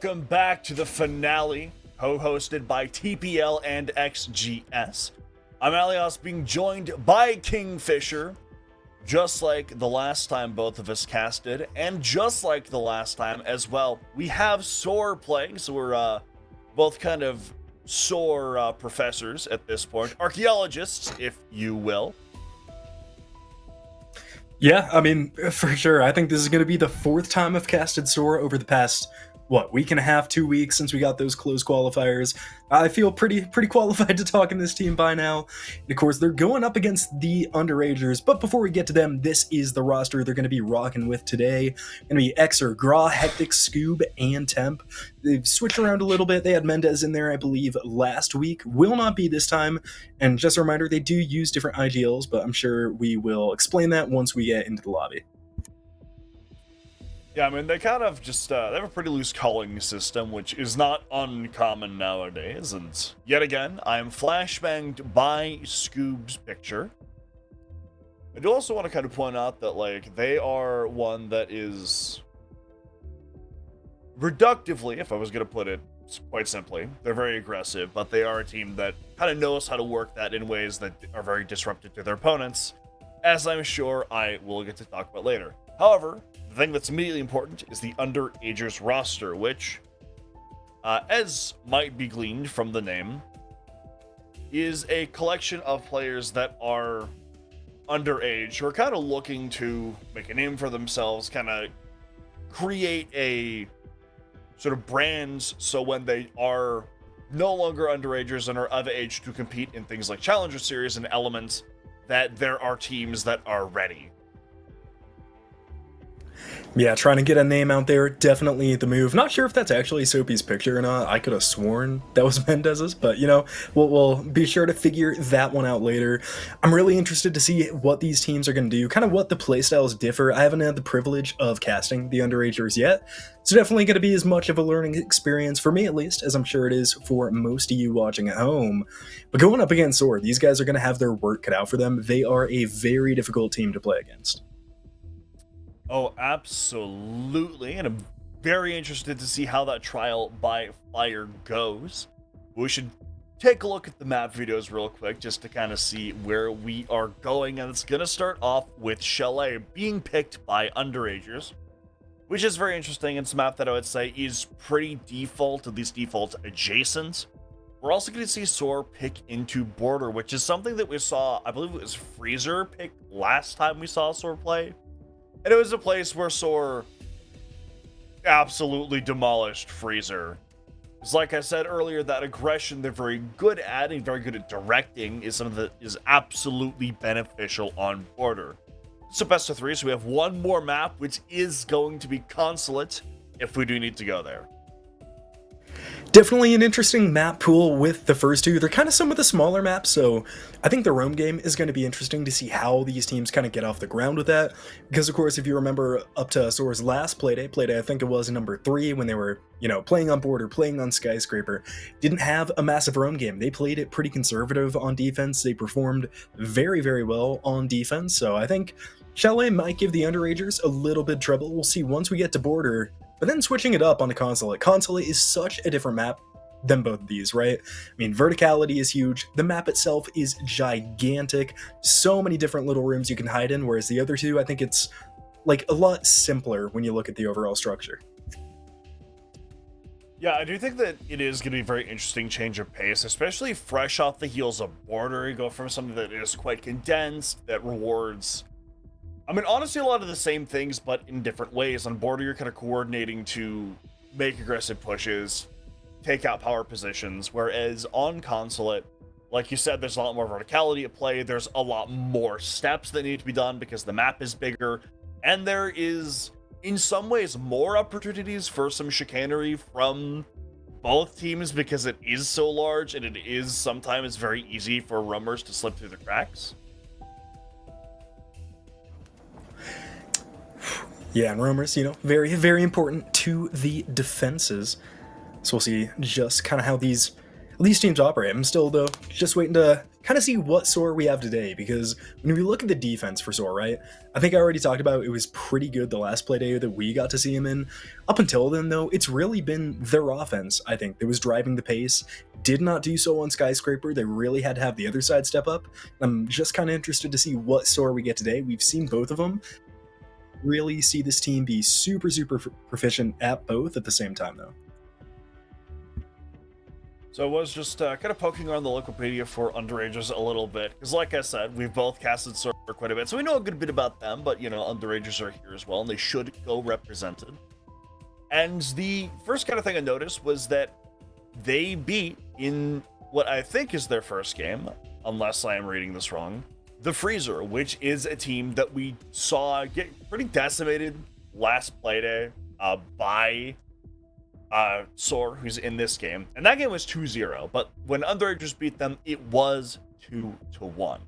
welcome back to the finale, co-hosted by TPL and XGS. I'm Alias, being joined by Kingfisher, just like the last time both of us casted, and just like the last time as well. We have SOAR playing, so we're both kind of SOAR professors at this point, archaeologists, if you will. Yeah, I mean, for sure. I think this is going to be the fourth time I've casted SOAR over the past, week and a half, 2 weeks since we got those close qualifiers. I feel pretty qualified to talk in this team by now. And of course, they're going up against the Underagers. But before we get to them, this is the roster they're going to be rocking with today. Going to be Xer, Gra, Hectic, Scoob, and Temp. They've switched around a little bit. They had Mendez in there, I believe, last week. Will not be this time. And just a reminder, they do use different IGLs, but I'm sure we will explain that once we get into the lobby. Yeah, I mean, they kind of just, they have a pretty loose calling system, which is not uncommon nowadays, and yet again, I am flashbanged by Scoob's picture. I do also want to kind of point out that, like, they are one that is, reductively, if I was going to put it quite simply, they're very aggressive, but they are a team that kind of knows how to work that in ways that are very disruptive to their opponents, as I'm sure I will get to talk about later. However, the thing that's immediately important is the Underagers roster, which, as might be gleaned from the name, is a collection of players that are underage, who are kind of looking to make a name for themselves, kind of create a sort of brands, so when they are no longer underagers and are of age to compete in things like Challenger Series and elements, that there are teams that are ready. Yeah, trying to get a name out there, definitely the move. Not sure if that's actually Soapy's picture or not. I could have sworn that was Mendez's, but we'll be sure to figure that one out later. I'm really interested to see what these teams are going to do, kind of what the playstyles differ. I haven't had the privilege of casting the Underagers yet, so definitely going to be as much of a learning experience, for me at least, as I'm sure it is for most of you watching at home. But going up against SOAR, these guys are going to have their work cut out for them. They are a very difficult team to play against. Oh, absolutely, and I'm very interested to see how that trial by fire goes. We should take a look at the map videos real quick just to kind of see where we are going, and it's going to start off with Chalet being picked by Underagers, which is very interesting. It's a map that I would say is pretty default, at least default adjacent. We're also going to see SOAR pick into Border, which is something that we saw, I believe it was Freezer pick last time we saw SOAR play. And it was a place where SOAR absolutely demolished Freezer. It's like I said earlier, that aggression they're very good at and very good at directing is something that is absolutely beneficial on Border. So best of three, so we have one more map, which is going to be Consulate, if we do need to go there. Definitely an interesting map pool with the first two. They're kind of some of the smaller maps, so I think the roam game is going to be interesting to see how these teams kind of get off the ground with that. Because, of course, if you remember up to SOAR's last Playday, I think it was number 3 when they were, playing on Border, playing on Skyscraper, didn't have a massive roam game. They played it pretty conservative on defense. They performed very, very well on defense, so I think Chalet might give the Underagers a little bit of trouble. We'll see once we get to Border. But then switching it up on the Consulate. Consulate is such a different map than both of these, right? I mean, verticality is huge. The map itself is gigantic. So many different little rooms you can hide in, whereas the other two, I think it's like a lot simpler when you look at the overall structure. Yeah, I do think that it is going to be a very interesting change of pace, especially fresh off the heels of Border. You go from something that is quite condensed, that rewards, I mean, honestly, a lot of the same things, but in different ways. On Border, you're kind of coordinating to make aggressive pushes, take out power positions, whereas on Consulate, like you said, there's a lot more verticality at play. There's a lot more steps that need to be done because the map is bigger, and there is, in some ways, more opportunities for some chicanery from both teams because it is so large, and it is sometimes very easy for roamers to slip through the cracks. Yeah, and roamers, very, very important to the defenses. So we'll see just kind of how these these teams operate. I'm still, though, just waiting to kind of see what SOAR we have today, because when we look at the defense for SOAR, right, I think I already talked about it was pretty good the last play day that we got to see him in. Up until then, though, it's really been their offense, I think, that was driving the pace. Did not do so on Skyscraper. They really had to have the other side step up. I'm just kind of interested to see what SOAR we get today. We've seen both of them. Really see this team be super, super proficient at both at the same time, though. So I was just kind of poking around the Wikipedia for Underagers a little bit, because like I said, we've both casted SOAR quite a bit, so we know a good bit about them, but, you know, Underagers are here as well, and they should go represented. And the first kind of thing I noticed was that they beat, in what I think is their first game, unless I am reading this wrong, the Freezer, which is a team that we saw get pretty decimated last playday by SOAR, who's in this game, and that game was 2-0, but when Underagers beat them, it was 2-1.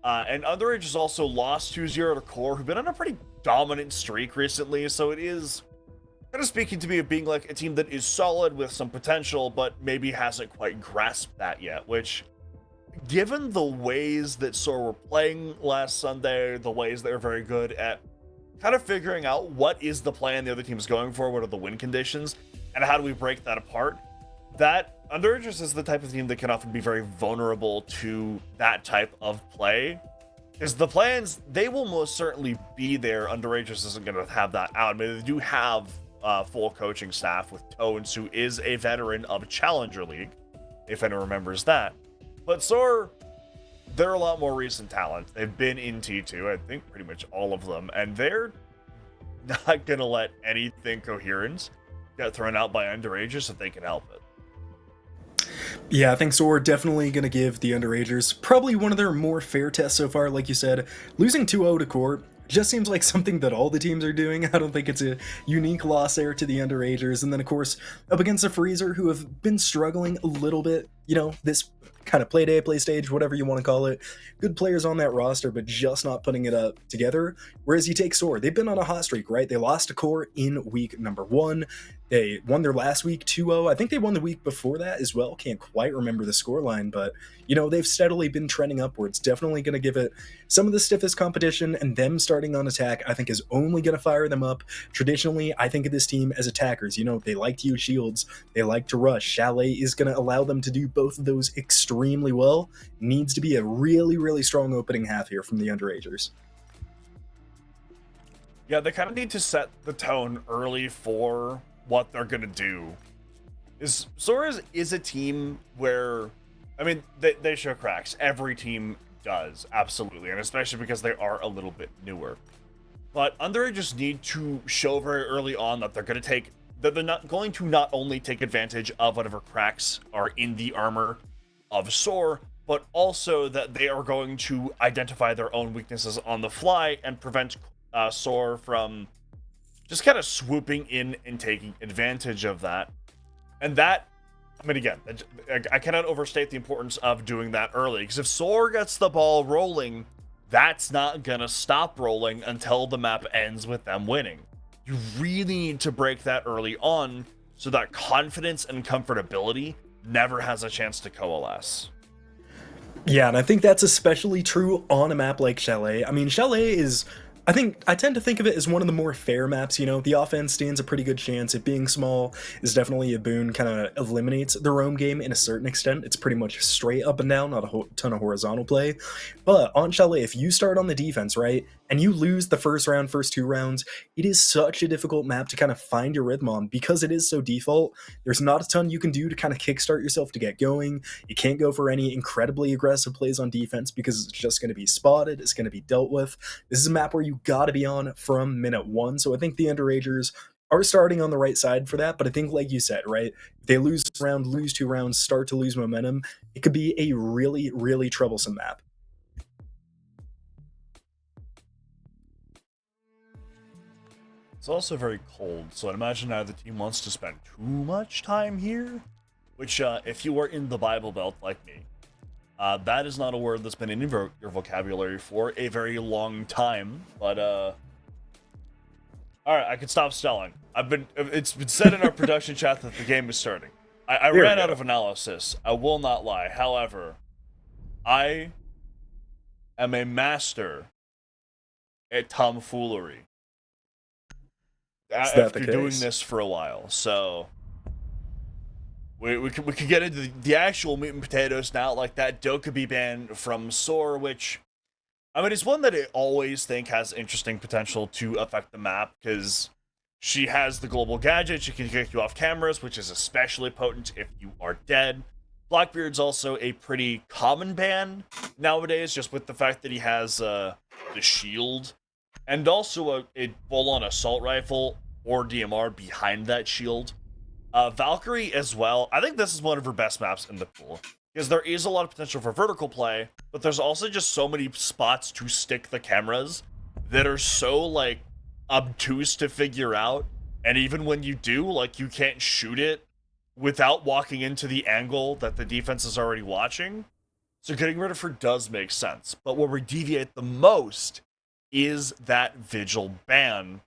And Underagers also lost 2-0 to Core, who've been on a pretty dominant streak recently, so it is kind of speaking to me of being like a team that is solid with some potential, but maybe hasn't quite grasped that yet, which, given the ways that SOAR were playing last Sunday, the ways they're very good at kind of figuring out what is the plan the other team is going for, what are the win conditions, and how do we break that apart, that Underagers is the type of team that can often be very vulnerable to that type of play. Because the plans, they will most certainly be there. Underagers isn't going to have that out. I mean, they do have full coaching staff with Tones, who is a veteran of Challenger League, if anyone remembers that. But SOAR, they're a lot more recent talent. They've been in T2, I think pretty much all of them, and they're not going to let anything coherent get thrown out by Underagers if they can help it. Yeah, I think SOAR definitely going to give the Underagers probably one of their more fair tests so far. Like you said, losing 2-0 to Core just seems like something that all the teams are doing. I don't think it's a unique loss there to the Underagers. And then, of course, up against the Freezer, who have been struggling a little bit, you know, this kind of play day, play stage, whatever you want to call it. Good players on that roster, but just not putting it up together. Whereas you take SOAR, they've been on a hot streak, right? They lost to Core in week number 1. They won their last week 2-0. I think they won the week before that as well. Can't quite remember the scoreline, but, you know, they've steadily been trending upwards. Definitely going to give it some of the stiffest competition, and them starting on attack, I think, is only going to fire them up. Traditionally, I think of this team as attackers. You know, they like to use shields. They like to rush. Chalet is going to allow them to do both of those extremely well. Needs to be a really, really strong opening half here from the Underagers. Yeah, they kind of need to set the tone early for what they're gonna do. SOAR is a team where, I mean, they show cracks. Every team does, absolutely, and especially because they are a little bit newer. But Underagers need to show very early on that they're not going to not only take advantage of whatever cracks are in the armor of SOAR, but also that they are going to identify their own weaknesses on the fly and prevent SOAR from just kind of swooping in and taking advantage of that. And that, I mean, again, I cannot overstate the importance of doing that early, because if SOAR gets the ball rolling, that's not gonna stop rolling until the map ends with them winning. You really need to break that early on so that confidence and comfortability never has a chance to coalesce. Yeah, and I think that's especially true on a map like Chalet. I mean, Chalet is, I tend to think of it as one of the more fair maps. You know, the offense stands a pretty good chance. It being small is definitely a boon, kind of eliminates the roam game in a certain extent. It's pretty much straight up and down, not a ton of horizontal play. But on Chalet, if you start on the defense, right, and you lose the first 2 rounds, it is such a difficult map to kind of find your rhythm on, because it is so default. There's not a ton you can do to kind of kickstart yourself to get going. You can't go for any incredibly aggressive plays on defense because it's just going to be spotted. It's going to be dealt with. This is a map where you got to be on from minute 1. So I think the Underagers are starting on the right side for that. But I think, like you said, right, if they lose a round, lose 2 rounds, start to lose momentum, it could be a really, really troublesome map. It's also very cold, so I'd imagine neither team wants to spend too much time here, which, if you are in the Bible Belt like me, that is not a word that's been in your vocabulary for a very long time, but, alright, I can stop stalling. It's been said in our production chat that the game is starting. I There we ran out go. of analysis. I will not lie. However, I am a master at tomfoolery Is that the after doing case? this for a while. So we could get into the actual meat and potatoes now. Like that Do could be banned from SOAR, which I mean, it's one that I always think has interesting potential to affect the map because she has the global gadget. She can kick you off cameras, which is especially potent if you are dead. Blackbeard's also a pretty common ban nowadays, just with the fact that he has the shield and also a full-on assault rifle or DMR behind that shield. Valkyrie as well. I think this is one of her best maps in the pool because there is a lot of potential for vertical play, but there's also just so many spots to stick the cameras that are so like obtuse to figure out. And even when you do, like you can't shoot it without walking into the angle that the defense is already watching. So getting rid of her does make sense. But where we deviate the most is that Vigil ban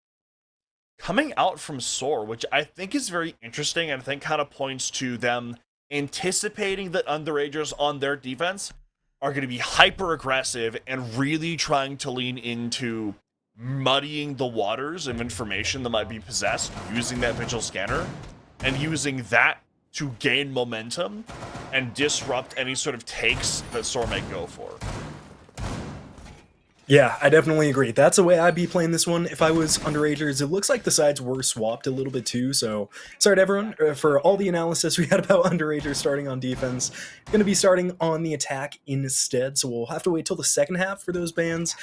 coming out from SOAR, which I think is very interesting and I think kind of points to them anticipating that underagers on their defense are going to be hyper aggressive and really trying to lean into muddying the waters of information that might be possessed using that Vigil scanner and using that to gain momentum and disrupt any sort of takes that SOAR may go for. Yeah, I definitely agree. That's the way I'd be playing this one if I was underagers. It looks like the sides were swapped a little bit too, so sorry to everyone for all the analysis we had about underagers starting on defense. Going to be starting on the attack instead, so we'll have to wait till the second half for those bans.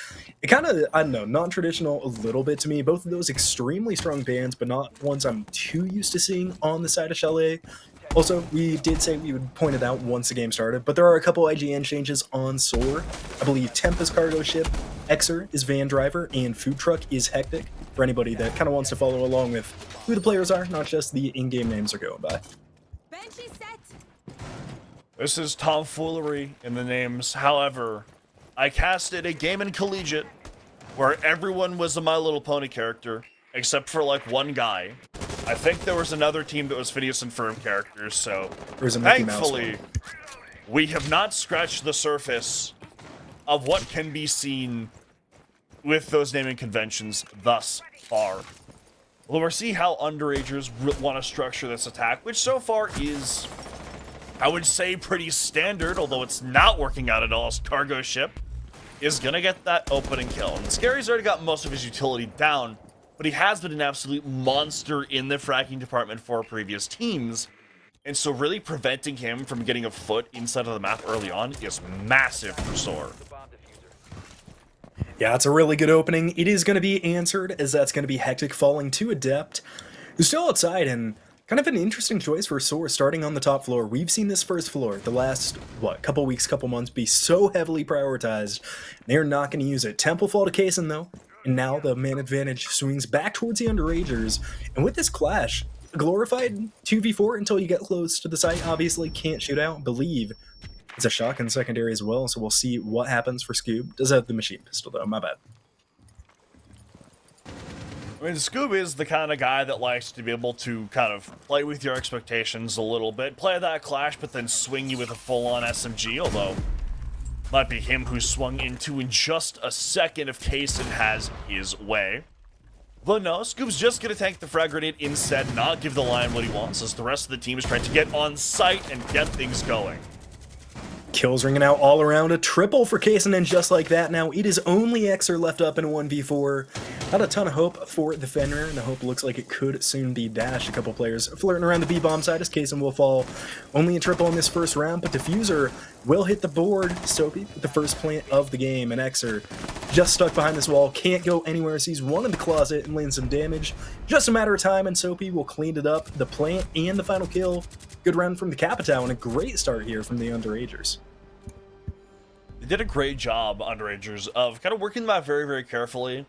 It kind of, I don't know, non-traditional a little bit to me. Both of those extremely strong bans, but not ones I'm too used to seeing on the side of Chalet. Also, we did say we would point it out once the game started, but there are a couple IGN changes on SOAR. I believe Temp is cargo ship, Xer is van driver, and food truck is hectic, for anybody that kind of wants to follow along with who the players are, not just the in-game names are going by. This is tomfoolery in the names. However, I casted a game in Collegiate where everyone was a My Little Pony character, except for like one guy. I think there was another team that was Phineas and Ferb characters, so There's a Mickey Mouse thankfully, one. we have not scratched the surface of what can be seen with those naming conventions thus far. We'll see how underagers want to structure this attack, which so far is, I would say, pretty standard, although it's not working out at all as cargo ship is going to get that opening kill. And Scary's already got most of his utility down, but he has been an absolute monster in the fracking department for previous teams. And so really preventing him from getting a foot inside of the map early on is massive for SOAR. Yeah, it's a really good opening. It is going to be answered, as that's going to be Hectic falling to Adept, who's still outside, and kind of an interesting choice for SOAR starting on the top floor. We've seen this first floor the last, couple weeks, couple months be so heavily prioritized. They're not going to use it. Temple fall to Kaysen, though, and now the man advantage swings back towards the underagers. And with this clash, a glorified 2v4 until you get close to the site, obviously can't shoot out. Believe it's a shotgun secondary as well, so we'll see what happens for Scoob. Does have the machine pistol, though, my bad. I mean, Scoob is the kind of guy that likes to be able to kind of play with your expectations a little bit, play that clash, but then swing you with a full-on SMG, although might be him who swung into in just a second if Kaysen has his way. But no, Scoob's just going to tank the frag grenade instead, not give the Lion what he wants, as the rest of the team is trying to get on site and get things going. Kills ringing out all around, a triple for Kaysen, and just like that, now it is only Xer left up in a 1v4. Not a ton of hope for the Fenrir, and the hope looks like it could soon be dashed. A couple players flirting around the B-bomb side as Kaysen will fall. Only a triple in this first round, but Diffuser will hit the board. Soapy with the first plant of the game, and Xer just stuck behind this wall, can't go anywhere, sees one in the closet and lands some damage. Just a matter of time, and Soapy will clean it up. The plant and the final kill. Good round from the Capitao, and a great start here from the underagers. They did a great job, underagers, of kind of working them out very, very carefully.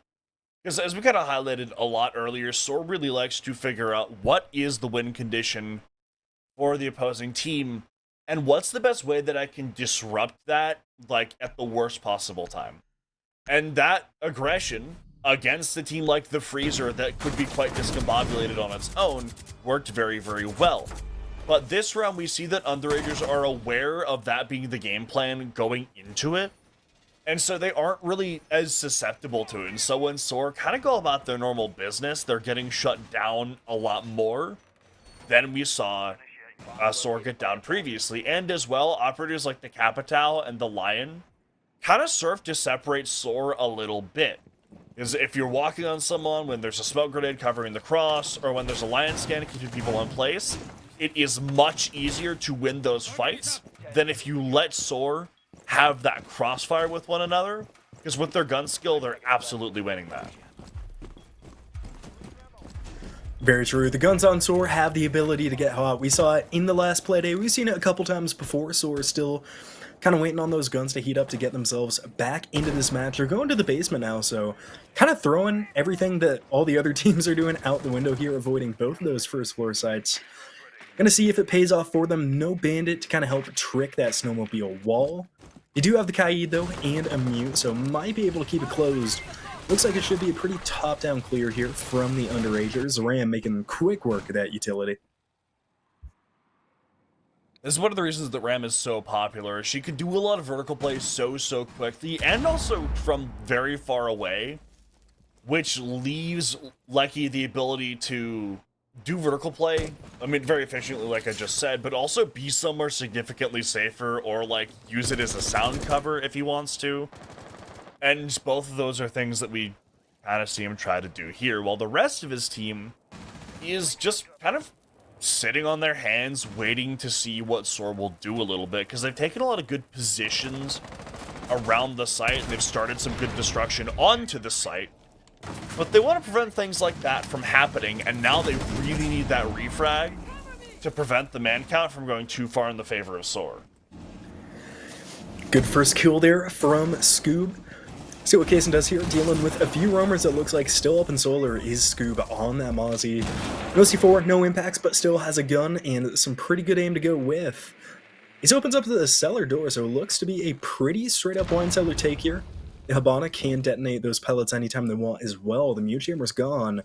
Because as we kind of highlighted a lot earlier, SOAR really likes to figure out what is the win condition for the opposing team, and what's the best way that I can disrupt that, like, at the worst possible time. And that aggression against a team like the Freezer that could be quite discombobulated on its own worked very, very well. But this round, we see that Underagers are aware of that being the game plan going into it. And so they aren't really as susceptible to it. And so when SOAR kind of go about their normal business, they're getting shut down a lot more than we saw SOAR get down previously. And as well, operators like the Capital and the Lion kind of serve to separate SOAR a little bit. Because if you're walking on someone when there's a smoke grenade covering the cross, or when there's a Lion scan keeping people in place, it is much easier to win those fights than if you let SOAR have that crossfire with one another, because with their gun skill, they're absolutely winning that. Very true. The guns on SOAR have the ability to get hot. We saw it in the last Playday. We've seen it a couple times before. SOAR is still kind of waiting on those guns to heat up to get themselves back into this match. They're going to the basement now, so kind of throwing everything that all the other teams are doing out the window here, avoiding both of those first floor sites. Gonna see if it pays off for them. No bandit to kind of help trick that snowmobile wall. You do have the Kaid though, and a mute, so might be able to keep it closed. Looks like it should be a pretty top-down clear here from the Underagers. Ram making quick work of that utility. This is one of the reasons that Ram is so popular. She can do a lot of vertical plays so quickly, and also from very far away, which leaves Lecky the ability to do vertical play, I mean, very efficiently, like I just said, but also be somewhere significantly safer, or like use it as a sound cover if he wants to. And both of those are things that we kind of see him try to do here, while the rest of his team is just kind of sitting on their hands, waiting to see what SOAR will do a little bit, because they've taken a lot of good positions around the site, and they've started some good destruction onto the site. But they want to prevent things like that from happening, and now they really need that refrag to prevent the man count from going too far in the favor of SOAR. Good first kill there from Scoob. See what Kaysen does here, dealing with a few roamers that looks like still up in solar. Is Scoob on that Mozzie? No C4, no impacts, but still has a gun and some pretty good aim to go with. He opens up the cellar door, so it looks to be a pretty straight up wine cellar take here. The Habana can detonate those pellets anytime they want as well. The mute chamber's gone.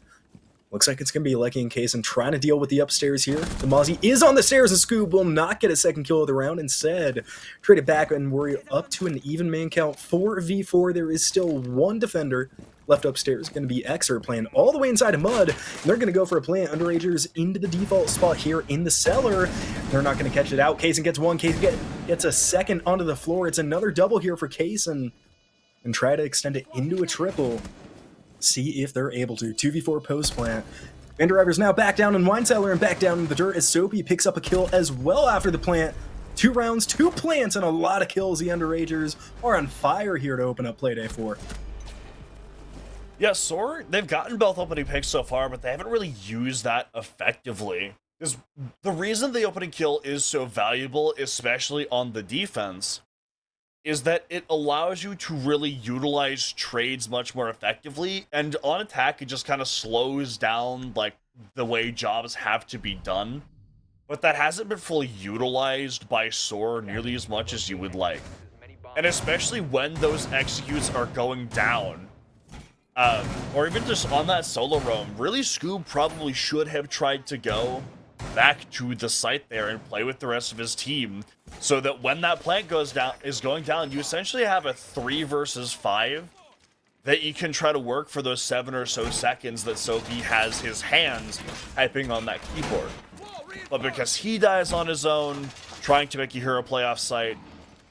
Looks like it's going to be Lecky and Kaysen trying to deal with the upstairs here. The Mozzie is on the stairs, and Scoob will not get a second kill of the round. Instead, trade it back, and we're up to an even man count. 4v4. There is still one defender left upstairs. Going to be Xer playing all the way inside of Mud. And they're going to go for a plant. Underagers into the default spot here in the cellar. They're not going to catch it out. Kaysen gets one. Kaysen gets a second onto the floor. It's another double here for Kaysen. And try to extend it into a triple. See if they're able to. 2v4 post plant. UNDERAGERS now back down in wine cellar and back down in the dirt as Soapy picks up a kill as well after the plant. 2 rounds, 2 plants, and a lot of kills. The UNDERAGERS are on fire here to open up Playday 4. Yeah, SOAR, they've gotten both opening picks so far, but they haven't really used that effectively. Because the reason the opening kill is so valuable, especially on the defense, is that it allows you to really utilize trades much more effectively, and on attack it just kind of slows down like the way jobs have to be done, but that hasn't been fully utilized by SOAR nearly as much as you would like. And especially when those executes are going down, or even just on that solo roam, really Scoob probably should have tried to go back to the site there and play with the rest of his team, so that when that plant is going down, you essentially have a 3 versus 5 that you can try to work for those 7 or so seconds that Soapy has his hands typing on that keyboard. But because he dies on his own, trying to make a hero play off site,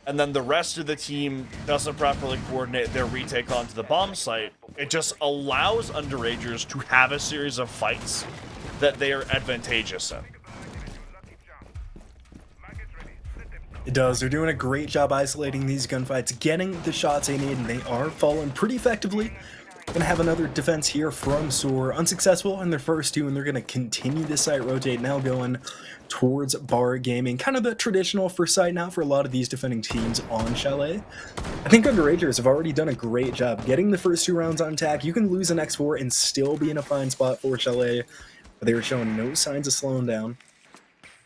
and then the rest of the team doesn't properly coordinate their retake onto the bomb site, it just allows Underagers to have a series of fights that they are advantageous in. It does. They're doing a great job isolating these gunfights, getting the shots they need, and they are falling pretty effectively. Gonna have another defense here from SOAR. Unsuccessful in their first 2, and they're gonna continue this site rotate, now going towards Bar Gaming. Kind of the traditional first site now for a lot of these defending teams on Chalet. I think Underagers have already done a great job getting the first 2 rounds on attack. You can lose an X4 and still be in a fine spot for Chalet, but they were showing no signs of slowing down.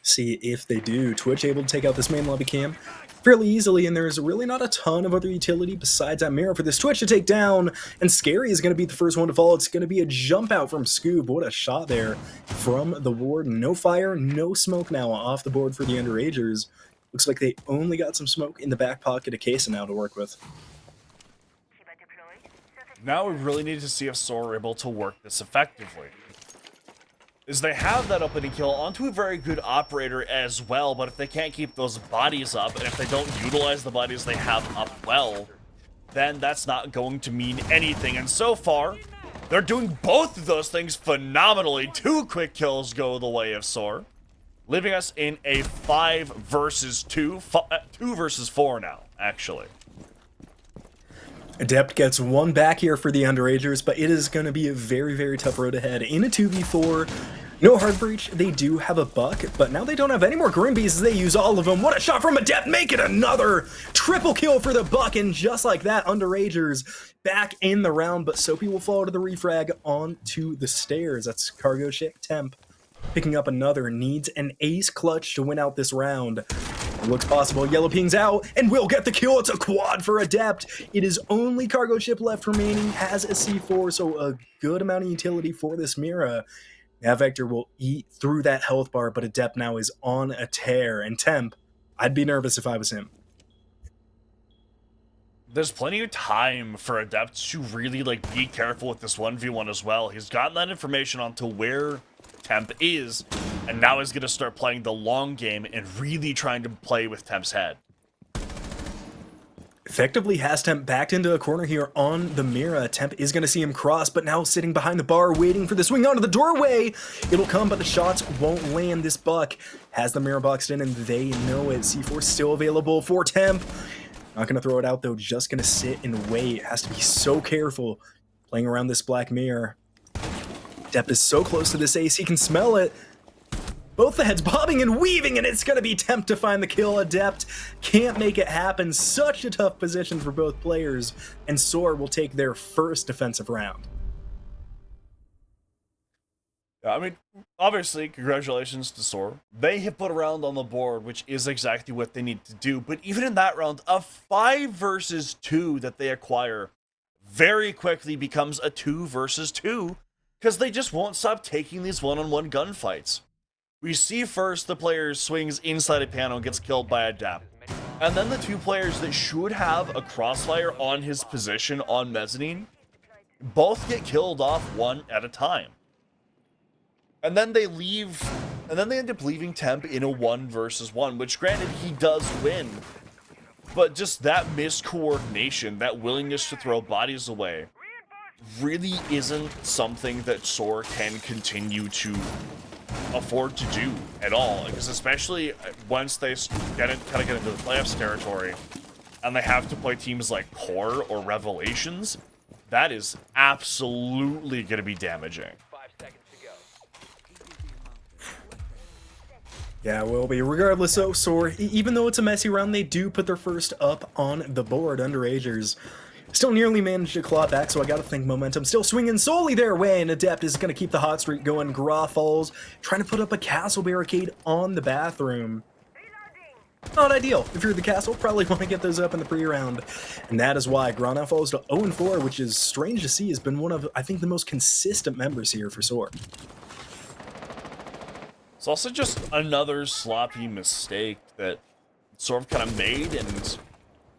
See if they do. Twitch able to take out this main lobby cam. fairly easily, and there's really not a ton of other utility besides that mirror for this Twitch to take down, and Scary is going to be the first one to fall. It's going to be a jump out from Scoob. What a shot there from the ward. No fire, no smoke now off the board for the Underagers. Looks like they only got some smoke in the back pocket of Kesa now to work with. Now we really need to see if SOAR are able to work this effectively. Is they have that opening kill onto a very good operator as well, but if they can't keep those bodies up, and if they don't utilize the bodies they have up well, then that's not going to mean anything. And so far, they're doing both of those things phenomenally. 2 quick kills go the way of SOAR, leaving us in a 5 versus 2, 2 versus 4 now, actually. Adept gets 1 back here for the Underagers, but it is going to be a very, very tough road ahead in a 2v4. No hard breach, they do have a buck, but now they don't have any more Grimbees as they use all of them. What a shot from Adept, make it another triple kill for the buck, and just like that, Underagers back in the round, but Soapy will fall to the refrag onto the stairs. That's Cargo Chick Temp picking up another, needs an ace clutch to win out this round. It looks possible. Yellow pings out and will get the kill. It's a quad for Adept. It is only Cargo Ship left remaining, has a C4, so a good amount of utility for this Mira. Now Vector will eat through that health bar, but Adept now is on a tear. And Temp, I'd be nervous if I was him. There's plenty of time for Adept to really be careful with this 1v1 as well. He's gotten that information onto where Temp is, and now he's going to start playing the long game and really trying to play with Temp's head. Effectively has Temp backed into a corner here on the Mira. Temp is going to see him cross, but now sitting behind the bar waiting for the swing onto the doorway. It'll come, but the shots won't land. This buck has the Mira boxed in, and they know it. C4 still available for Temp. Not going to throw it out, though. Just going to sit and wait. Has to be so careful playing around this black mirror. Depp is so close to this ace, he can smell it. Both the heads bobbing and weaving, and it's going to be Temp to find the kill. Adept can't make it happen. Such a tough position for both players, and SOAR will take their first defensive round. I mean, obviously, congratulations to SOAR. They have put a round on the board, which is exactly what they need to do. But even in that round, a 5 versus 2 that they acquire very quickly becomes a 2 versus 2, because they just won't stop taking these one-on-one gunfights. We see first the player swings inside a panel and gets killed by Adept. And then the 2 players that should have a crossfire on his position on mezzanine both get killed off one at a time. And then they leave, and then they end up leaving Temp in a 1 versus 1, which granted he does win. But just that miscoordination, that willingness to throw bodies away, really isn't something that SOAR can continue to afford to do at all, because especially once they get into the playoffs territory and they have to play teams like Core or Revelations, that is absolutely going to be damaging. 5 seconds to go. Yeah, will be. Regardless, though, SOAR, even though it's a messy round, they do put their first up on the board. Underagers still nearly managed to claw back, so I gotta think momentum still swinging solely their way, and Adept is gonna keep the hot streak going. Gra falls, trying to put up a castle barricade on the bathroom. Not ideal. If you're the castle, probably want to get those up in the pre-round. And that is why Gra now falls to 0-4, which is strange to see. Has been one of, I think, the most consistent members here for SOAR. It's also just another sloppy mistake that SOAR kind of made, and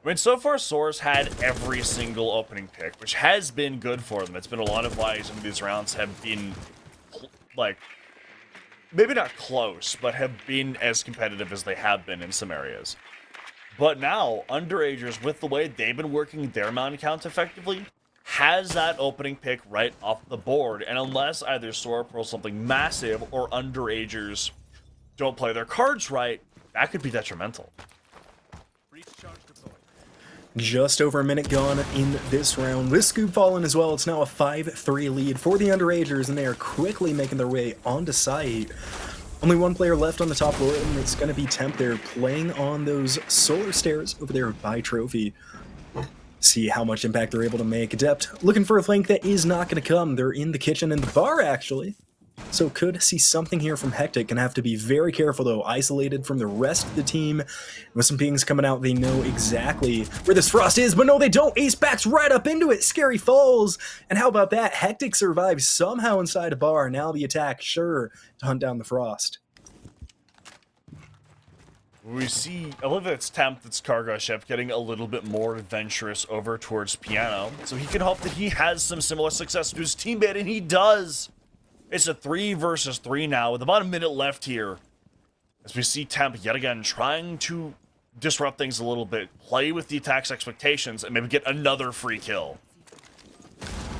I mean, so far, SOAR's had every single opening pick, which has been good for them. It's been a lot of why some of these rounds have been, maybe not close, but have been as competitive as they have been in some areas. But now, Underagers, with the way they've been working their mount count effectively, has that opening pick right off the board. And unless either SOAR pulls something massive or Underagers don't play their cards right, that could be detrimental. Just over a minute gone in this round. With Scoop falling as well, it's now a 5-3 lead for the Underagers, and they are quickly making their way onto site. Only 1 player left on the top floor, and it's going to be Temp there playing on those solar stairs over there by Trophy. See how much impact they're able to make. Adept looking for a flank that is not going to come. They're in the kitchen and the bar, actually. So could see something here from Hectic. Gonna have to be very careful though, isolated from the rest of the team. With some pings coming out, they know exactly where this Frost is, but no they don't. Ace backs right up into it, Scary falls. And how about that? Hectic survives somehow inside a bar. Now the attack sure to hunt down the Frost. We see, I believe it's Temp, that's Cargo Ship, getting a little bit more adventurous over towards Piano. So he can hope that he has some similar success to his teammate, and he does. It's a 3 versus 3 now, with about a minute left here. As we see Temp yet again trying to disrupt things a little bit, play with the attack's expectations, and maybe get another free kill.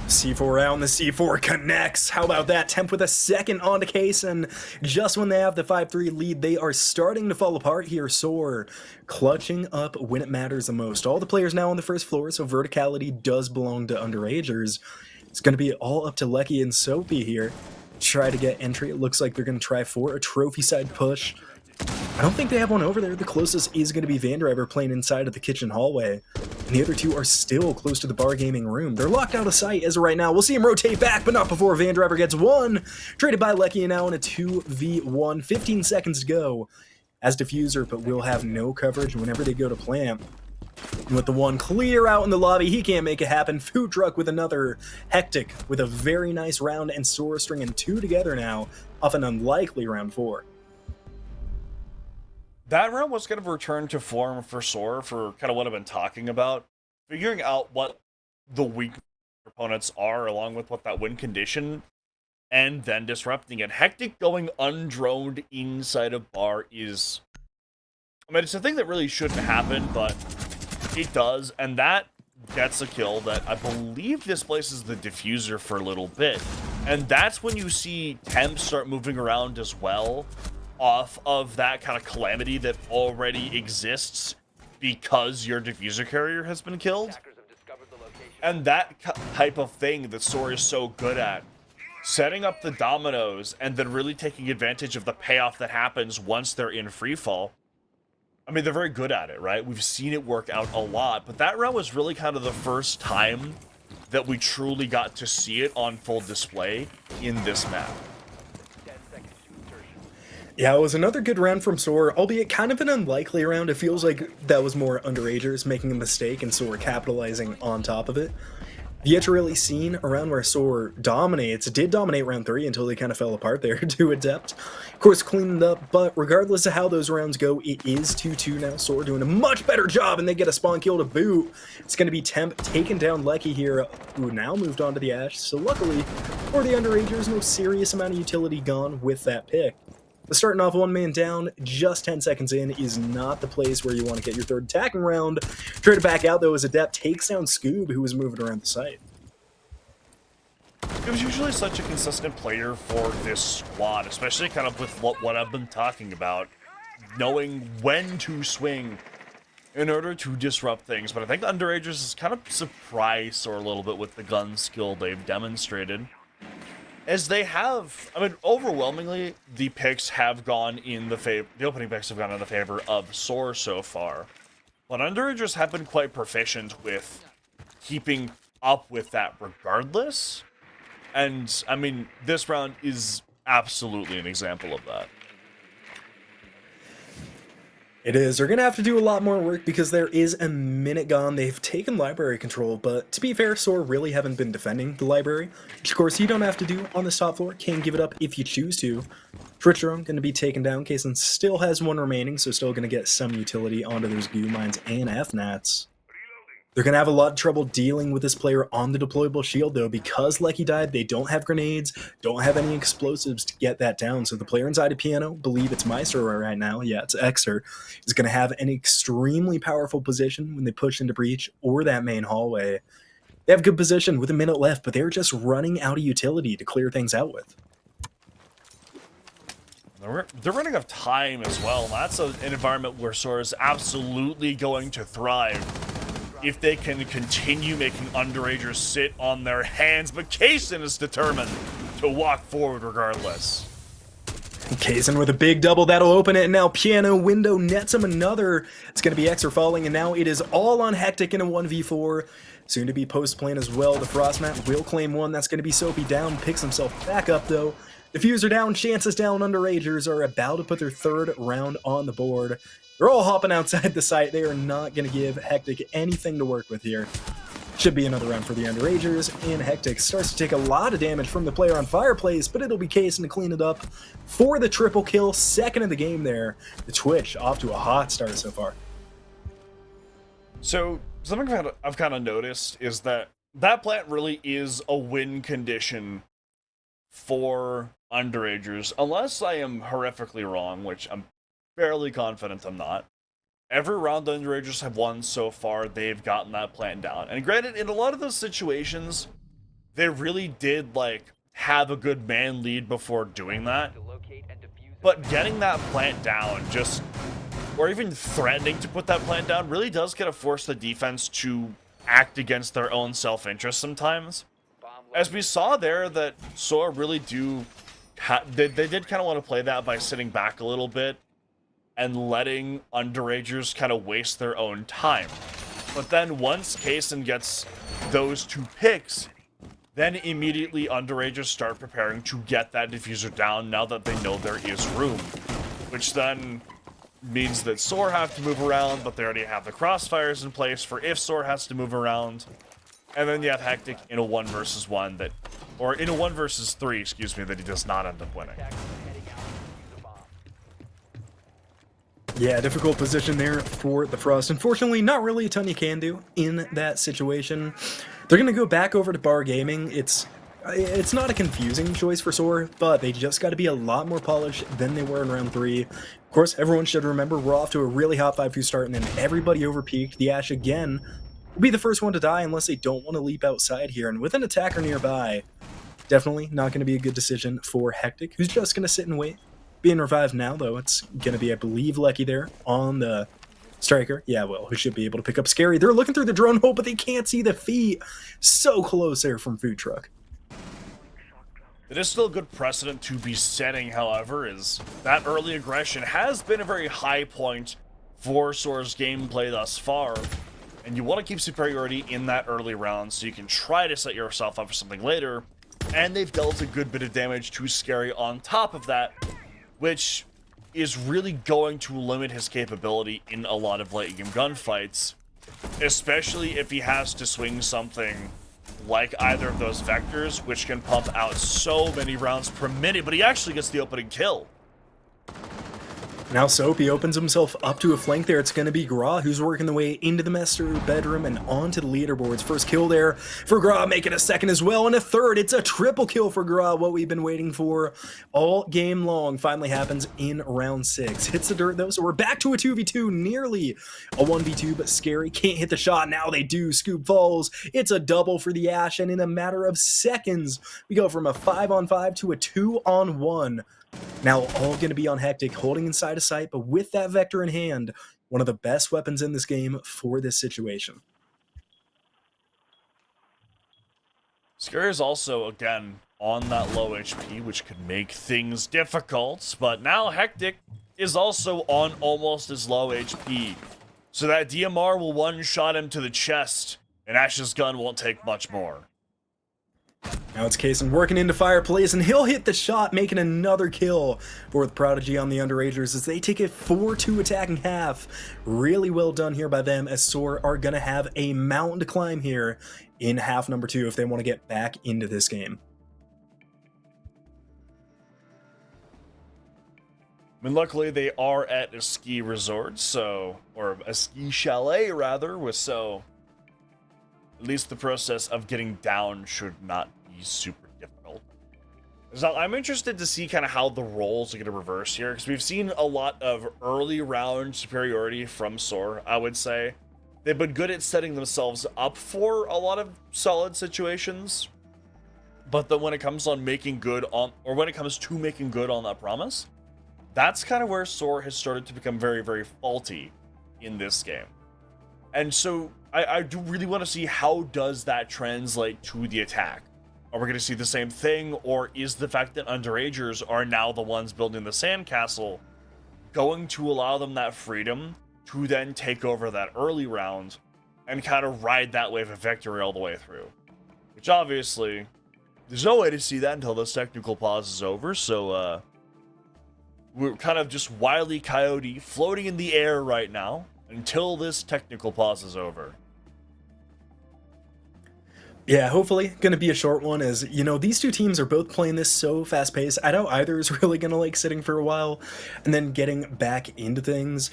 C4 out and the C4 connects. How about that? Temp with a second onto Case, and just when they have the 5-3 lead, they are starting to fall apart here. SOAR clutching up when it matters the most. All the players now on the first floor, so verticality does belong to Underagers. It's going to be all up to Lecky and Soapy here. Try to get entry. It looks like they're going to try for a trophy side push. I don't think they have one over there. The closest is going to be Vandriver playing inside of the kitchen hallway. And the other two are still close to the bar gaming room. They're locked out of sight as of right now. We'll see him rotate back, but not before Vandriver gets one. Traded by Lecky, and now in a 2v1. 15 seconds to go as Diffuser, but will have no coverage whenever they go to plant. And with the one clear out in the lobby, he can't make it happen. Food Truck with another. Hectic with a very nice round, and SOAR stringing 2 together now off an unlikely round 4. That round was kind of a return to form for SOAR for kind of what I've been talking about. Figuring out what the weak opponents are along with what that win condition, and then disrupting it. Hectic going undroned inside a bar is... I mean, it's a thing that really shouldn't happen, but it does, and that gets a kill that I believe displaces the Diffuser for a little bit. And that's when you see Temp start moving around as well, off of that kind of calamity that already exists because your Diffuser carrier has been killed. And that type of thing that SOAR is so good at, setting up the dominoes and then really taking advantage of the payoff that happens once they're in freefall. I mean, they're very good at it, right? We've seen it work out a lot, but that round was really kind of the first time that we truly got to see it on full display in this map. Yeah, it was another good round from SOAR, albeit kind of an unlikely round. It feels like that was more Underagers making a mistake and SOAR capitalizing on top of it. Yet to really seen around where SOAR dominates. It did dominate round 3 until they kind of fell apart there to Adept. Of course, cleaned up, but regardless of how those rounds go, it is 2-2 now. SOAR doing a much better job, and they get a spawn kill to boot. It's going to be Temp taking down Lecky here, who now moved on to the Ash. So luckily for the Underagers, no serious amount of utility gone with that pick. But starting off 1 man down, just 10 seconds in, is not the place where you want to get your third attacking round. Try to back out though as Adept takes down Scoob, who was moving around the site. It was usually such a consistent player for this squad, especially kind of with what I've been talking about, knowing when to swing in order to disrupt things. But I think the Underagers is kind of surprised or a little bit with the gun skill they've demonstrated. As they have, I mean, overwhelmingly, the picks have gone in the favor, the opening picks have gone in the favor of SOAR so far. But Underagers have been quite proficient with keeping up with that regardless. And, I mean, this round is absolutely an example of that. It is. They're going to have to do a lot more work because there is a minute gone. They've taken library control, but to be fair, SOAR really haven't been defending the library, which of course you don't have to do on this top floor. Can give it up if you choose to. Twitchroom going to be taken down. Kaysen still has 1 remaining, so still going to get some utility onto those goo mines and FNATs. They're going to have a lot of trouble dealing with this player on the deployable shield, though, because Lecky died. They don't have grenades, don't have any explosives to get that down. So the player inside of Piano, believe it's Maestro right now, yeah, it's Xer, is going to have an extremely powerful position when they push into Breach or that main hallway. They have good position with a minute left, but they're just running out of utility to clear things out with. They're running out of time as well. That's an environment where SOAR is absolutely going to thrive if they can continue making Underagers sit on their hands, but Kaysen is determined to walk forward regardless. Kaysen with a big double, that'll open it, and now Piano window nets him another. It's going to be Xer falling, and now it is all on Hectic in a 1v4. Soon to be post plane as well. The Frost map will claim 1. That's going to be Soapy down, picks himself back up though. Diffuser down, chances down, Underagers are about to put their third round on the board. They're all hopping outside the site. They are not going to give Hectic anything to work with here. Should be another round for the Underagers, and Hectic starts to take a lot of damage from the player on Fireplace, but it'll be Kaysen to clean it up for the triple kill, second of the game there. The Twitch off to a hot start so far. So, something I've kind of noticed is that that plant really is a win condition for Underagers, unless I am horrifically wrong, which I'm fairly confident I'm not. Every round the Underagers have won so far, they've gotten that plant down. And granted, in a lot of those situations, they really did, like, have a good man lead before doing that. But getting that plant down, just, or even threatening to put that plant down, really does kind of force the defense to act against their own self-interest sometimes. As we saw there, that SOAR really do, they did kind of want to play that by sitting back a little bit and letting Underagers kind of waste their own time. But then once Kaysen gets those 2 picks, then immediately Underagers start preparing to get that diffuser down now that they know there is room. Which then means that SOAR have to move around, but they already have the crossfires in place for if SOAR has to move around. And then you have Hectic in a 1 versus 1 that, or in a 1 versus 3, excuse me, that he does not end up winning. Yeah, difficult position there for the Frost. Unfortunately, not really a ton you can do in that situation. They're going to go back over to Bar Gaming. It's not a confusing choice for SOAR, but they just got to be a lot more polished than they were in round 3. Of course, everyone should remember we're off to a really hot 5-2 start, and then everybody overpeaked. The Ashe again will be the first one to die unless they don't want to leap outside here. And with an attacker nearby, definitely not going to be a good decision for Hectic, who's just going to sit and wait. Being revived now, though, it's going to be, I believe, Lecky there on the Striker. Yeah, well, who should be able to pick up Scary. They're looking through the drone hole, but they can't see the feet. So close there from Food Truck. It is still a good precedent to be setting, however, is that early aggression has been a very high point for SOAR's gameplay thus far. And you want to keep superiority in that early round so you can try to set yourself up for something later. And they've dealt a good bit of damage to Scary on top of that, which is really going to limit his capability in a lot of late game gunfights, especially if he has to swing something like either of those vectors, which can pump out so many rounds per minute, but he actually gets the opening kill. Now Soapy opens himself up to a flank there. It's going to be Gra who's working the way into the master bedroom and onto the leaderboards. First kill there for Gra, making a second as well, and a third. It's a triple kill for Gra, what we've been waiting for all game long. Finally happens in round 6. Hits the dirt though, so we're back to a 2v2, nearly a 1v2, but Scary can't hit the shot. Now they do. Scoop falls. It's a double for the Ashe, and in a matter of seconds, we go from a 5-on-5 to a 2-on-1. Now all going to be on Hectic, holding inside of sight, but with that Vector in hand, one of the best weapons in this game for this situation. Scary is also, again, on that low HP, which could make things difficult, but now Hectic is also on almost as low HP. So that DMR will one-shot him to the chest, and Ashe's gun won't take much more. Now it's Kaysen working into Fireplace, and he'll hit the shot, making another kill for the Prodigy on the Underagers as they take a 4-2 attacking half. Really well done here by them, as SOAR are going to have a mountain to climb here in half number 2 if they want to get back into this game. I mean, luckily they are at a ski resort, so, or a ski chalet rather, so at least the process of getting down should not be super difficult. So I'm interested to see kind of how the roles are going to reverse here, because we've seen a lot of early round superiority from SOAR, I would say. They've been good at setting themselves up for a lot of solid situations, but then when it comes on making good on, or when it comes to making good on that promise, that's kind of where SOAR has started to become very, very faulty in this game. And so I do really want to see how does that translate to the attack. Are we going to see the same thing, or is the fact that Underagers are now the ones building the sandcastle going to allow them that freedom to then take over that early round and kind of ride that wave of victory all the way through? Which obviously, there's no way to see that until this technical pause is over, so we're kind of just Wile E. Coyote floating in the air right now until this technical pause is over. Yeah, hopefully going to be a short one, as, you know, these two teams are both playing this so fast-paced. I know either is really going to like sitting for a while and then getting back into things.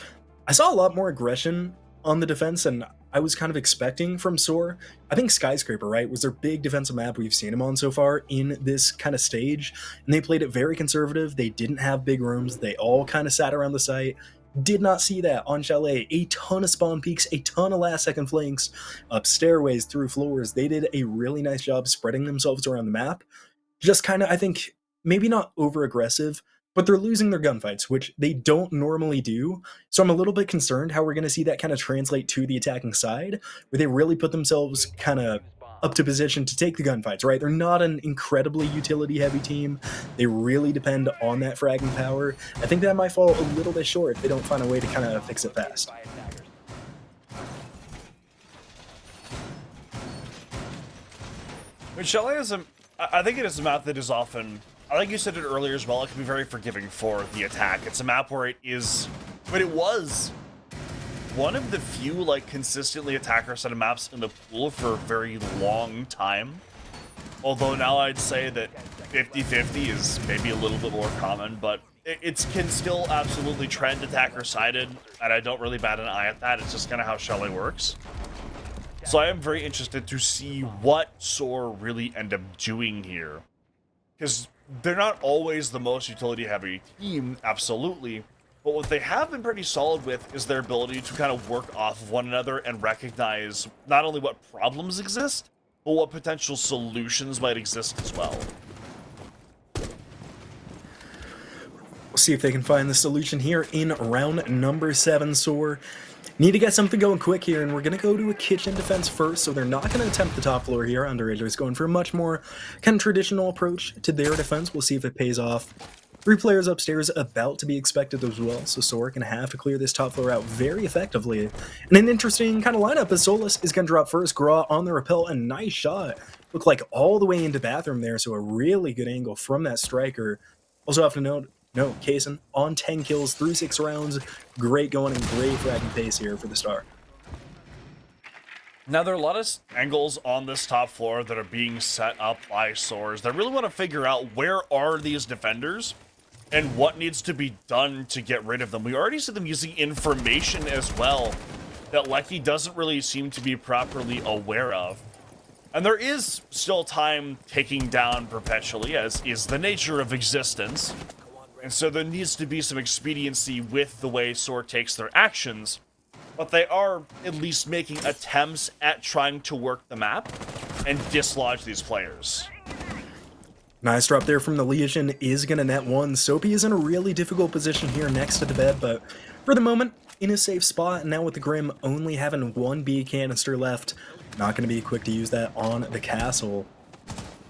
I saw a lot more aggression on the defense than I was kind of expecting from SOAR. I think Skyscraper, right, was their big defensive map we've seen them on so far in this kind of stage, and they played it very conservative. They didn't have big rooms. They all kind of sat around the site. Did not see that on Chalet. A ton of spawn peaks, a ton of last second flanks, up stairways, through floors. They did a really nice job spreading themselves around the map. Just kind of, I think, maybe not over aggressive, but they're losing their gunfights, which they don't normally do. So I'm a little bit concerned how we're going to see that kind of translate to the attacking side, where they really put themselves kind of up to position to take the gunfights, right? They're not an incredibly utility-heavy team. They really depend on that fragging power. I think that might fall a little bit short if they don't find a way to kind of fix it fast. But Chalet is I think it is a map that is often, I think you said it earlier as well, it can be very forgiving for the attack. It's a map where it was one of the few like consistently attacker set of maps in the pool for a very long time. Although now I'd say that 50-50 is maybe a little bit more common, but it can still absolutely trend attacker sided, and I don't really bat an eye at that. It's just kind of how Chalet works. So I am very interested to see what SOAR really end up doing here, because they're not always the most utility heavy team, absolutely. But what they have been pretty solid with is their ability to kind of work off of one another and recognize not only what problems exist, but what potential solutions might exist as well. We'll see if they can find the solution here in round number 7, SOAR. Need to get something going quick here, and we're going to go to a kitchen defense first, so they're not going to attempt the top floor here. Underagers going for a much more kind of traditional approach to their defense. We'll see if it pays off. 3 players upstairs about to be expected as well, so SOAR can have to clear this top floor out very effectively. And an interesting kind of lineup as Solus is going to drop first. Gra on the rappel, a nice shot. Looked like all the way into bathroom there, so a really good angle from that striker. Also have to note, Kaysen on 10 kills through 6 rounds. Great going and great fragging pace here for the star. Now, there are a lot of angles on this top floor that are being set up by SOARs. They really want to figure out where are these defenders and what needs to be done to get rid of them. We already see them using information as well that Lecky doesn't really seem to be properly aware of. And there is still time ticking down perpetually, as is the nature of existence. And so there needs to be some expediency with the way SOAR takes their actions, but they are at least making attempts at trying to work the map and dislodge these players. Nice drop there from the Legion, is going to net 1. Soapy is in a really difficult position here next to the bed, but for the moment, in a safe spot. Now with the Grim only having 1 B canister left, not going to be quick to use that on the castle.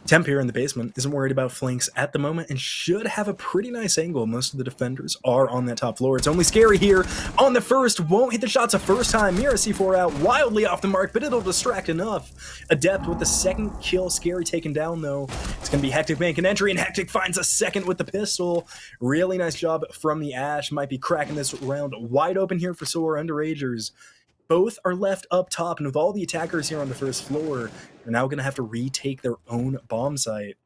Temp here in the basement isn't worried about flanks at the moment and should have a pretty nice angle. Most of the defenders are on that top floor. It's only Scary here on the first. Won't hit the shots a first time. Mira C4 out, wildly off the mark, but it'll distract enough. Adept with the second kill. Scary taken down, though. It's going to be Hectic making entry, and Hectic finds a second with the pistol. Really nice job from the Ash. Might be cracking this round wide open here for SOAR Underagers. Both are left up top, and with all the attackers here on the first floor, they're now going to have to retake their own bomb site.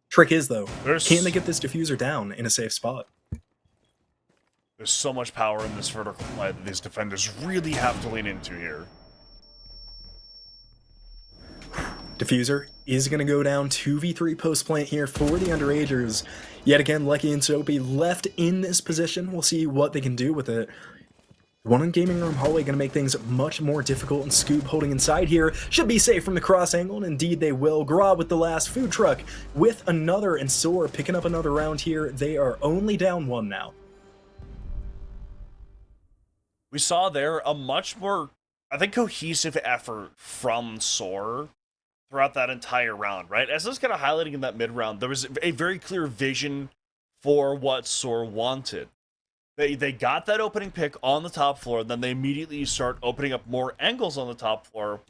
Trick is, though, can they get this diffuser down in a safe spot? There's so much power in this vertical play that these defenders really have to lean into here. Diffuser is going to go down 2v3 post plant here for the Underagers. Yet again, Lecky and Soapy left in this position. We'll see what they can do with it. One in Gaming Room Hallway going to make things much more difficult, and Scoop holding inside here should be safe from the cross angle, and indeed they will. Gra with the last food truck with another, and SOAR picking up another round here. They are only down 1 now. We saw there a much more, I think, cohesive effort from SOAR throughout that entire round, right? As I was kind of highlighting in that mid round, there was a very clear vision for what SOAR wanted. They got that opening pick on the top floor, then they immediately start opening up more angles on the top floor,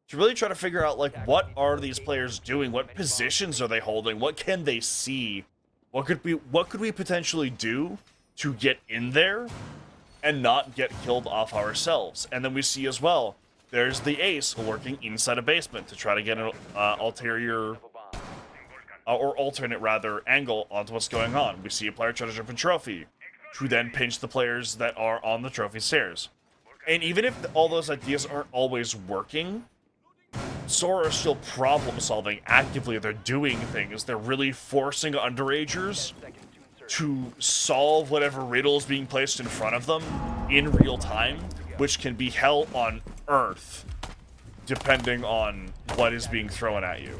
to really try to figure out, like, what are these players doing? What positions are they holding? What can they see? What could we potentially do to get in there and not get killed off ourselves? And then we see as well, there's the ace lurking inside a basement to try to get an ulterior or alternate rather angle onto what's going on. We see a player try to jump in trophy to then pinch the players that are on the trophy stairs. And even if all those ideas aren't always working, SOAR are still problem solving actively. They're doing things. They're really forcing underagers to solve whatever riddle is being placed in front of them in real time, which can be hell on earth depending on what is being thrown at you.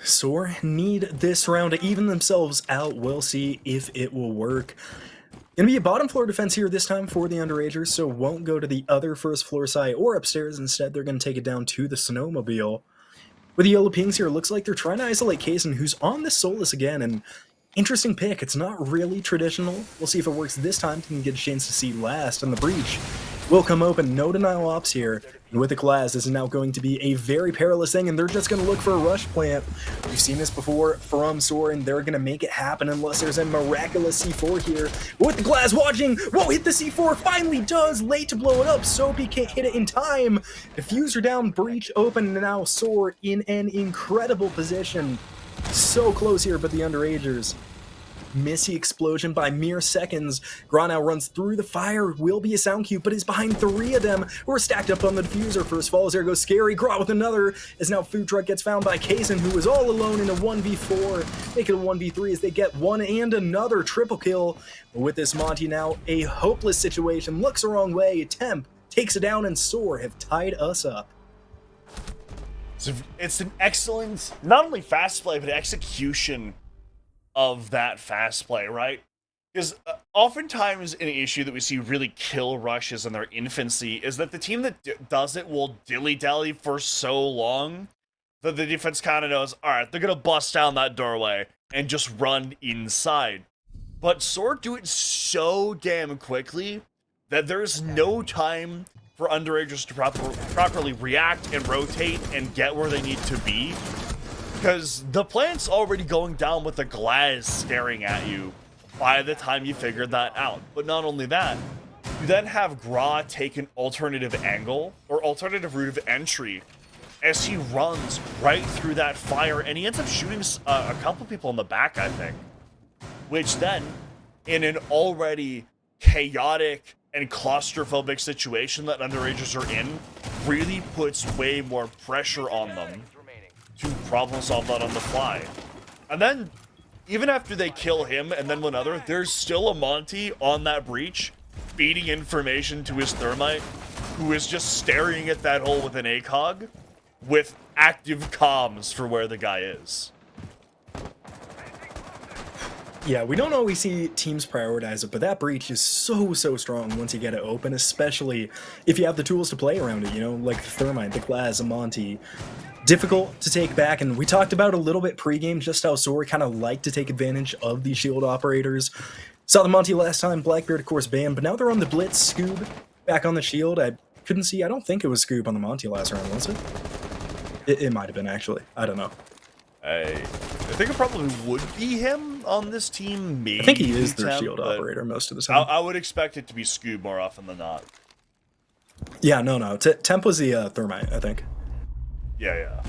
SOAR need this round to even themselves out. We'll see if it will work. Gonna be a bottom floor defense here this time for the Underagers, so won't go to the other first floor side or upstairs. Instead, they're gonna take it down to the snowmobile. With the yellow pings here, it looks like they're trying to isolate Kaysen, who's on the Solus again, and interesting pick. It's not really traditional. We'll see if it works this time. Can get a chance to see last, and the breach will come open. No denial ops here. And with the class, this is now going to be a very perilous thing, and they're just going to look for a rush plant. We've seen this before from SOAR, and they're going to make it happen unless there's a miraculous C4 here. With the glass watching, whoa, hit the C4, finally does, late to blow it up. Soapy can't hit it in time. Diffuser down, breach open, and now SOAR in an incredible position. So close here, but the Underagers miss the explosion by mere seconds. Granau runs through the fire, will be a sound cue, but is behind three of them who are stacked up on the diffuser. First falls, there goes Scary. Gra with another, as now Food Truck gets found by Kaysen, who is all alone in a 1v4. Make it a 1v3 as they get one and another triple kill. But with this Monty now, a hopeless situation, looks the wrong way. Temp takes it down, and SOAR have tied us up. So it's an excellent, not only fast play, but execution of that fast play, right? Because oftentimes an issue that we see really kill rushes in their infancy is that the team that does it will dilly-dally for so long that the defense kind of knows, all right, they're going to bust down that doorway and just run inside. But SOAR do it so damn quickly that there's no time for Underagers to properly react and rotate and get where they need to be. Because the plant's already going down with the glass staring at you by the time you figure that out. But not only that, you then have Gra take an alternative angle or alternative route of entry as he runs right through that fire, and he ends up shooting a couple people in the back, I think. Which then, in an already chaotic and claustrophobic situation that Underagers are in, really puts way more pressure on them to problem solve that on the fly. And then, even after they kill him and then one other, there's still a Monty on that breach, feeding information to his thermite, who is just staring at that hole with an ACOG, with active comms for where the guy is. Yeah, we don't always see teams prioritize it, but that breach is so strong once you get it open, especially if you have the tools to play around it, you know, like the thermite, the glass, the Monty. Difficult to take back, and we talked about a little bit pregame just how SOAR kind of like to take advantage of these shield operators. Saw the Monty last time, Blackbeard of course banned, but now they're on the Blitz. Scoob back on the shield. I couldn't see, I don't think it was Scoob on the Monty last round, was it? It might have been, actually. I don't know. I think it probably would be him on this team, maybe. I think he is their Temp, shield but operator most of the time. I would expect it to be Scoob more often than not. Yeah, no. Temp was the thermite, I think. Yeah.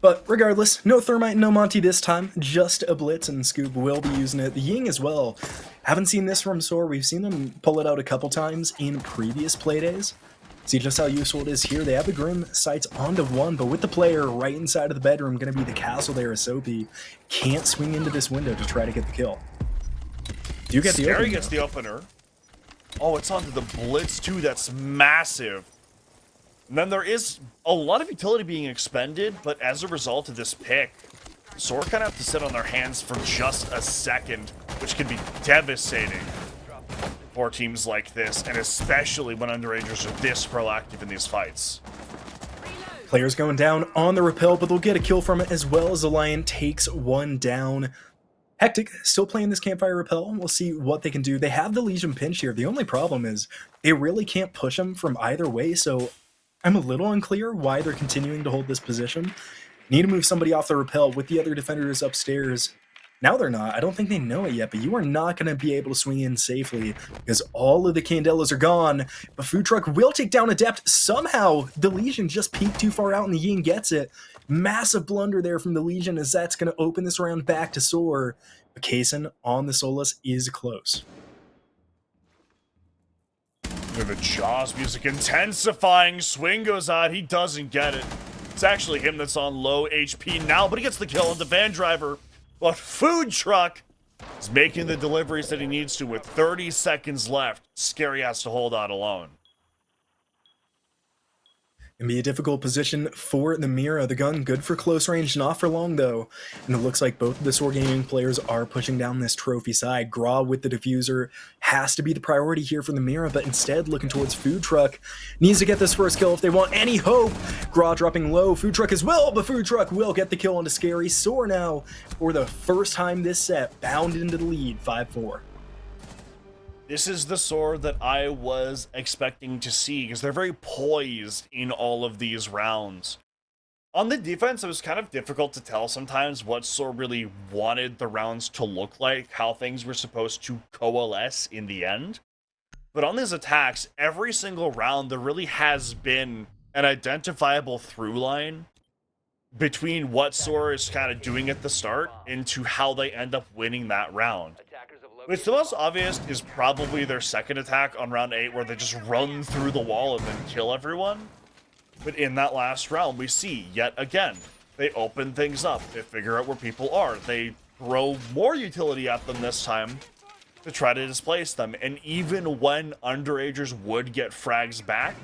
But regardless, no thermite, no Monty this time, just a Blitz, and Scoob will be using it. The Ying as well. Haven't seen this from SOAR. We've seen them pull it out a couple times in previous playdays. See just how useful it is here. They have the Grim sights onto one, but with the player right inside of the bedroom, going to be the castle there, Soapy can't swing into this window to try to get the kill. Do you get the opener? Gets the opener. Oh, it's onto the Blitz too. That's massive. And then there is a lot of utility being expended, but as a result of this pick, SOAR kind of have to sit on their hands for just a second, which can be devastating for teams like this, and especially when Underagers are this proactive in these fights. Players going down on the rappel, but they'll get a kill from it as well as the Lion takes one down. Hectic still playing this campfire repel. We'll see what they can do. They have the Legion pinch here. The only problem is they really can't push them from either way, so I'm a little unclear why they're continuing to hold this position. Need to move somebody off the repel with the other defenders upstairs. Now they're not. I don't think they know it yet, but you are not going to be able to swing in safely because all of the Candelas are gone. But Food Truck will take down Adept. Somehow, the Legion just peeked too far out and the Yin gets it. Massive blunder there from the Legion as that's going to open this round back to SOAR. But Kaysen on the Solus is close. The Jaws music intensifying. Swing goes out. He doesn't get it. It's actually him that's on low HP now, but he gets the kill on the van driver. But Food Truck is making the deliveries that he needs to with 30 seconds left. Scary has to hold out alone. Can be a difficult position for the Mira. The gun good for close range, not for long though. And it looks like both of the SOAR Gaming players are pushing down this trophy side. Gra with the diffuser has to be the priority here for the Mira, but instead looking towards Food Truck. Needs to get this first kill if they want any hope. Gra dropping low, Food Truck as well, but Food Truck will get the kill onto Scary. SOAR now, for the first time this set, bound into the lead, 5-4. This is the SOAR that I was expecting to see because they're very poised in all of these rounds. On the defense, it was kind of difficult to tell sometimes what SOAR really wanted the rounds to look like, how things were supposed to coalesce in the end. But on these attacks, every single round, there really has been an identifiable through line between what SOAR is kind of doing at the start into how they end up winning that round. Which the most obvious is probably their second attack on round 8 where they just run through the wall and then kill everyone. But in that last round, we see, yet again, they open things up. They figure out where people are. They throw more utility at them this time to try to displace them. And even when Underagers would get frags back,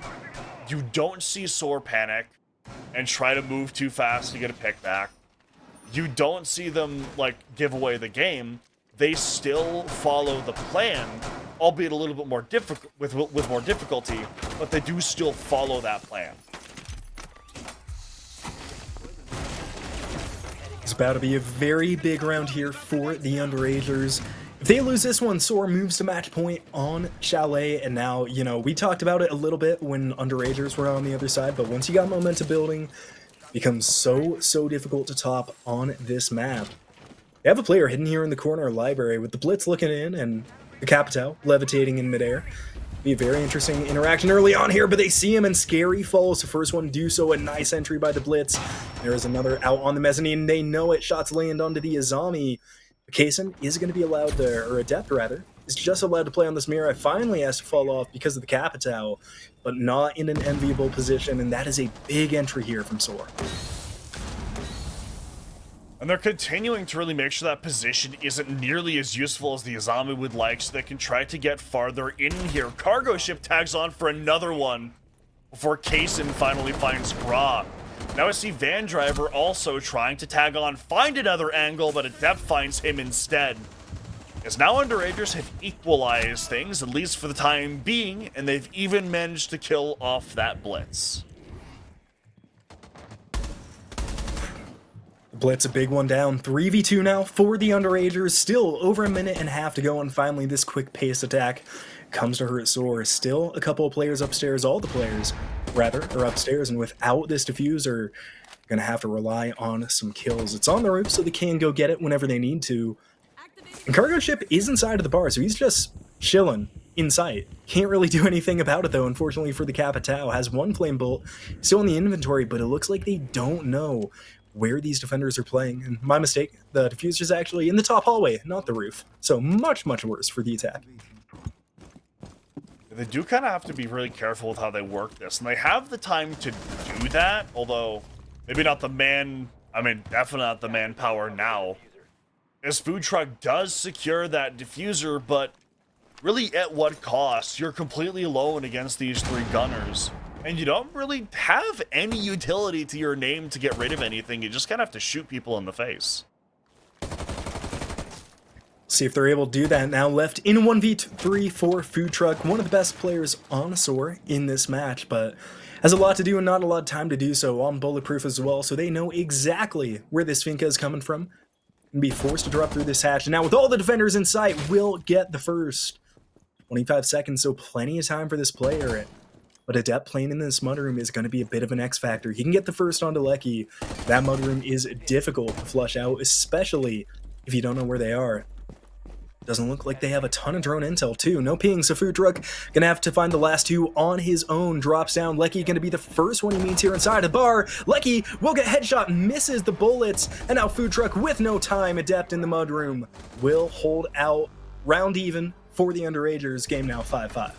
you don't see SOAR panic and try to move too fast to get a pick back. You don't see them, like, give away the game. They still follow the plan, albeit a little bit more difficult with more difficulty, but they do still follow that plan. It's about to be a very big round here for the Underagers. If they lose this one, SOAR moves to match point on Chalet, and now, you know, we talked about it a little bit when Underagers were on the other side, but once you got momentum building, it becomes so difficult to top on this map. They have a player hidden here in the corner library with the Blitz looking in and the Capitao levitating in midair. Be a very interesting interaction early on here, but they see him and Scary follows the first one to do so. A nice entry by the Blitz. There is another out on the mezzanine. They know it. Shots land onto the Azami. Kaysen is going to be allowed to, or Adept rather, is just allowed to play on this Mirai. Finally has to fall off because of the Capitao, but not in an enviable position, and that is a big entry here from SOAR. And they're continuing to really make sure that position isn't nearly as useful as the Azami would like, so they can try to get farther in here. Cargo ship tags on for another one before Kaysen finally finds Gra. Now I see Van Driver also trying to tag on, find another angle, but Adept finds him instead. As now Underagers have equalized things, at least for the time being, and they've even managed to kill off that Blitz. Blitz, a big one down. 3v2 now for the Underagers. Still over a minute and a half to go, and finally this quick pace attack comes to hurt SOAR. Still a couple of players upstairs, all the players, rather, are upstairs, and without this diffuser, gonna have to rely on some kills. It's on the roof, so they can go get it whenever they need to. And Cargo Ship is inside of the bar, so he's just chilling in sight. Can't really do anything about it, though, unfortunately for the Capitao. Has one flame bolt still in the inventory, but it looks like they don't know where these defenders are playing. And my mistake, the diffuser's actually in the top hallway, not the roof. So much worse for the attack. They do kind of have to be really careful with how they work this, and they have the time to do that, although maybe not the definitely not the manpower now. As Food Truck does secure that diffuser, but really at what cost? You're completely alone against these three gunners. And you don't really have any utility to your name to get rid of anything. You just kind of have to shoot people in the face. See if they're able to do that. Now left in 1v3 for Food Truck. One of the best players on SOAR in this match, but has a lot to do and not a lot of time to do so. On Bulletproof as well, so they know exactly where this Finka is coming from. and be forced to drop through this hatch. And now with all the defenders in sight, will get the first. 25 seconds, so plenty of time for this player. But Adept playing in this mudroom is going to be a bit of an X factor. He can get the first onto Lecky. That mudroom is difficult to flush out, especially if you don't know where they are. Doesn't look like they have a ton of drone intel too. No ping, so Food Truck gonna have to find the last two on his own. Drops down. Lecky gonna be the first one he meets here inside a bar. Lecky will get headshot, misses the bullets, and now Food Truck with no time. Adept in the mudroom will hold out. Round even for the Underagers. Game now 5-5.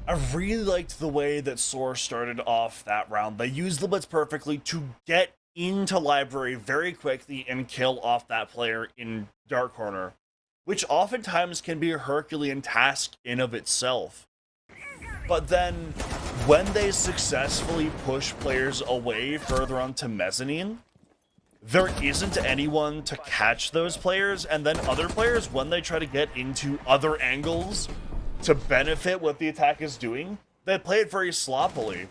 I really liked the way that SOAR started off that round. They used the blitz perfectly to get into library very quickly and kill off that player in dark corner, which oftentimes can be a Herculean task in of itself. But then when they successfully push players away further onto mezzanine, there isn't anyone to catch those players, and then other players, when they try to get into other angles to benefit what the attack is doing, they play it very sloppily.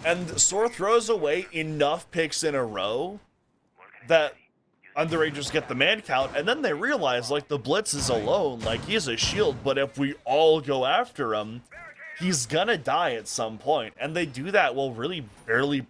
And SOAR throws away enough picks in a row that Underagers get the man count, and then they realize, like, the blitz is alone, like, he's a shield, but if we all go after him, he's gonna die at some point. And they do that while really barely